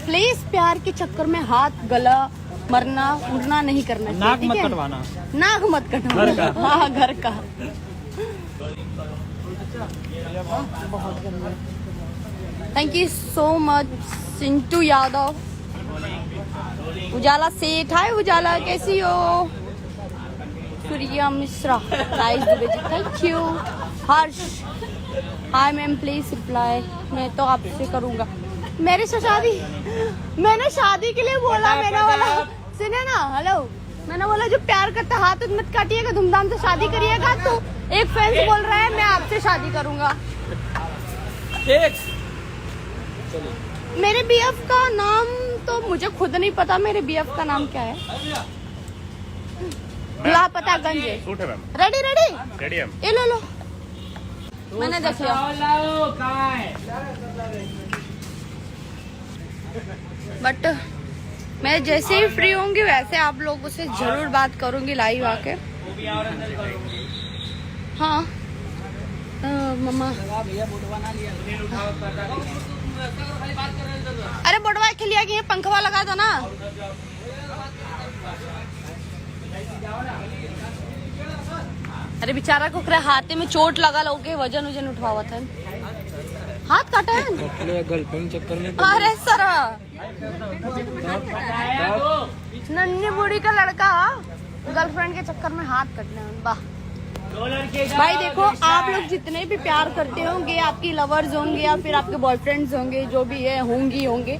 Please प्यार के चक्कर में हाथ गला मरना उड़ना नहीं करना चाहिए। नाक मत कटवाना। नाक मत कटवाना। हाँ घर का। बहुत गंदा। Thank you so much Chintu Yadav. Ujala Seth, hi Ujala कैसी हो? Surya Mishra, Rais Dubey ji thank you. Harsh, hi ma'am please reply. मैं तो आपसे करूंगा मेरे से शादी। मैंने शादी के लिए बोला, मैंने बोला सुने ना, हेलो, मैंने बोला जो प्यार करता हाथ मत काटिएगा, धूमधाम से शादी करिएगा। तो एक फैंस बोल रहा है मैं आपसे शादी करूंगा। मेरे बीएफ का नाम तो मुझे खुद नहीं पता, मेरे बीएफ का नाम क्या है? लापतागंज। रेडी रेडी रेडी है। ये लो लो, मैंने देख लिया। बट मैं जैसे ही फ्री होंगी वैसे आप लोगों से जरूर बात करूंगी लाइव आके। हाँ मम्मा, अरे बोटवा के लिया कि ये पंखवा लगा दो ना। अरे बेचारा को हाथे में चोट लगा, लोगे वजन वजन उठवावत है, हाथ काटा है गर्लफ्रेंड चक्कर में। अरे सर नन्ही बूढ़ी का लड़का गर्लफ्रेंड के चक्कर में हाथ कटने में। वाह भाई देखो, आप लोग जितने भी प्यार करते होंगे, आपकी लवर्स होंगे या फिर आपके बॉयफ्रेंड्स होंगे, जो भी है होंगी होंगे,